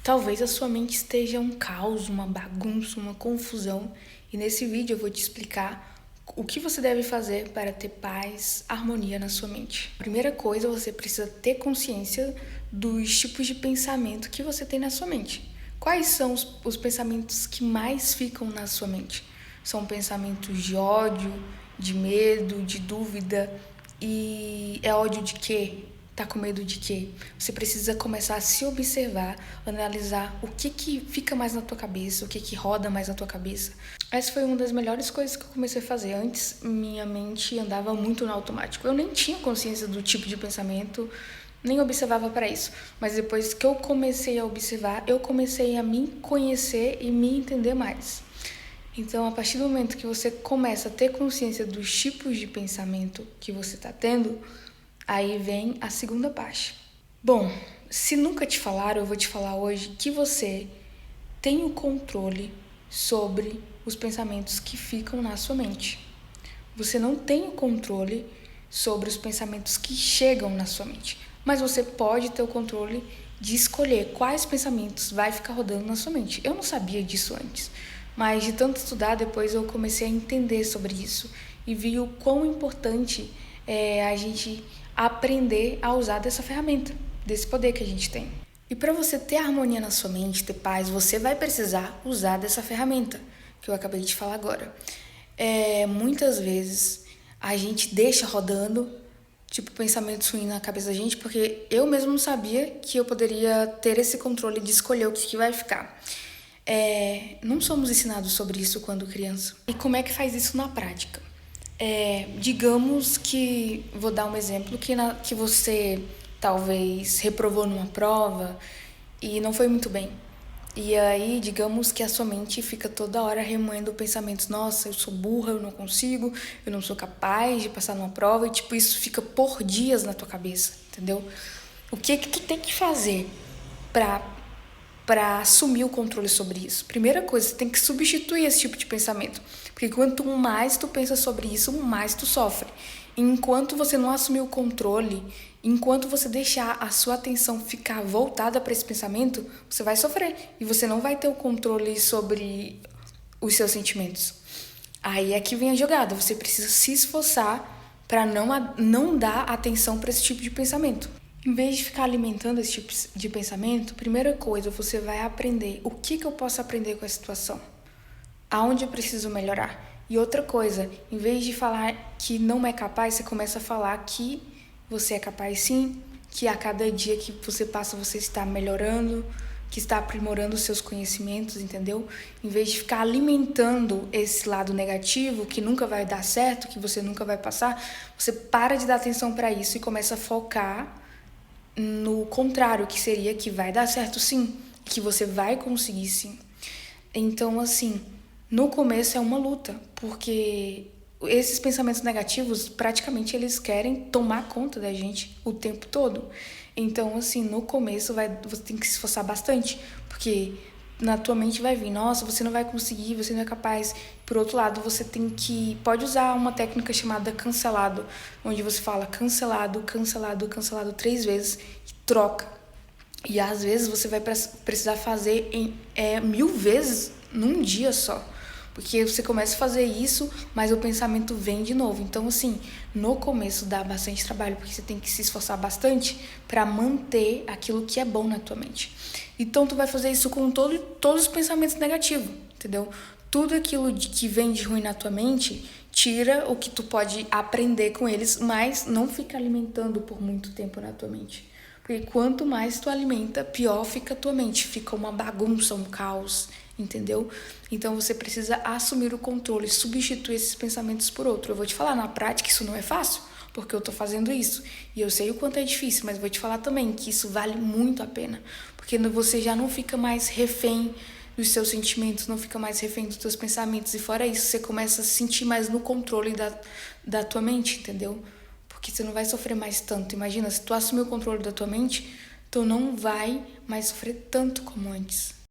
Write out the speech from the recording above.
Talvez a sua mente esteja um caos, uma bagunça, uma confusão, e nesse vídeo eu vou te explicar o que você deve fazer para ter paz, harmonia na sua mente. Primeira coisa, você precisa ter consciência dos tipos de pensamento que você tem na sua mente. Quais são os pensamentos que mais ficam na sua mente? São pensamentos de ódio, de medo, de dúvida. E é ódio de quê? Tá com medo de quê? Você precisa começar a se observar, analisar o que fica mais na tua cabeça, o que roda mais na tua cabeça. Essa foi uma das melhores coisas que eu comecei a fazer. Antes, minha mente andava muito no automático. Eu nem tinha consciência do tipo de pensamento, nem observava para isso. Mas depois que eu comecei a observar, eu comecei a me conhecer e me entender mais. Então, a partir do momento que você começa a ter consciência dos tipos de pensamento que você está tendo, aí vem a segunda parte. Bom, se nunca te falaram, eu vou te falar hoje que você tem o controle sobre os pensamentos que ficam na sua mente. Você não tem o controle sobre os pensamentos que chegam na sua mente, mas você pode ter o controle de escolher quais pensamentos vai ficar rodando na sua mente. Eu não sabia disso antes, mas de tanto estudar, depois eu comecei a entender sobre isso e vi o quão importante é a gente aprender a usar dessa ferramenta, desse poder que a gente tem. E para você ter harmonia na sua mente, ter paz, você vai precisar usar dessa ferramenta que eu acabei de falar agora. Muitas vezes a gente deixa rodando pensamentos ruins na cabeça da gente, porque eu mesmo não sabia que eu poderia ter esse controle de escolher o que vai ficar. Não somos ensinados sobre isso quando criança. E como é que faz isso na prática? Digamos que, vou dar um exemplo, que você talvez reprovou numa prova e não foi muito bem. E aí, digamos que a sua mente fica toda hora remoendo pensamentos: nossa, eu sou burra, eu não consigo, eu não sou capaz de passar numa prova, e isso fica por dias na tua cabeça, entendeu? O que tu tem que fazer para assumir o controle sobre isso? Primeira coisa, você tem que substituir esse tipo de pensamento, porque quanto mais tu pensa sobre isso, mais tu sofre. Enquanto você não assumir o controle, enquanto você deixar a sua atenção ficar voltada para esse pensamento, você vai sofrer e você não vai ter o controle sobre os seus sentimentos. Aí é que vem a jogada, você precisa se esforçar para não dar atenção para esse tipo de pensamento. Em vez de ficar alimentando esse tipo de pensamento, primeira coisa, você vai aprender o que eu posso aprender com a situação, aonde eu preciso melhorar. E outra coisa, em vez de falar que não é capaz, você começa a falar que você é capaz sim, que a cada dia que você passa você está melhorando, que está aprimorando os seus conhecimentos, entendeu? Em vez de ficar alimentando esse lado negativo, que nunca vai dar certo, que você nunca vai passar, você para de dar atenção para isso e começa a focar no contrário, que seria que vai dar certo sim, que você vai conseguir sim. Então, assim, no começo é uma luta, porque esses pensamentos negativos, praticamente, eles querem tomar conta da gente o tempo todo. Então, assim, no começo você tem que se esforçar bastante, porque na tua mente vai vir: nossa, você não vai conseguir, você não é capaz. Por outro lado, você pode usar uma técnica chamada cancelado, onde você fala cancelado, cancelado, cancelado 3 vezes e troca. E às vezes você vai precisar fazer 1000 vezes num dia só. Porque você começa a fazer isso, mas o pensamento vem de novo. Então, assim, no começo dá bastante trabalho, porque você tem que se esforçar bastante para manter aquilo que é bom na tua mente. Então, tu vai fazer isso com todos os pensamentos negativos, entendeu? Tudo aquilo que vem de ruim na tua mente, tira o que tu pode aprender com eles, mas não fica alimentando por muito tempo na tua mente. Porque quanto mais tu alimenta, pior fica a tua mente. Fica uma bagunça, um caos, entendeu? Então você precisa assumir o controle, substituir esses pensamentos por outro. Eu vou te falar, na prática isso não é fácil, porque eu tô fazendo isso. E eu sei o quanto é difícil, mas vou te falar também que isso vale muito a pena. Porque você já não fica mais refém dos seus sentimentos, não fica mais refém dos teus pensamentos. E fora isso, você começa a se sentir mais no controle da tua mente, entendeu? Porque você não vai sofrer mais tanto. Imagina, se tu assumir o controle da tua mente, tu não vai mais sofrer tanto como antes.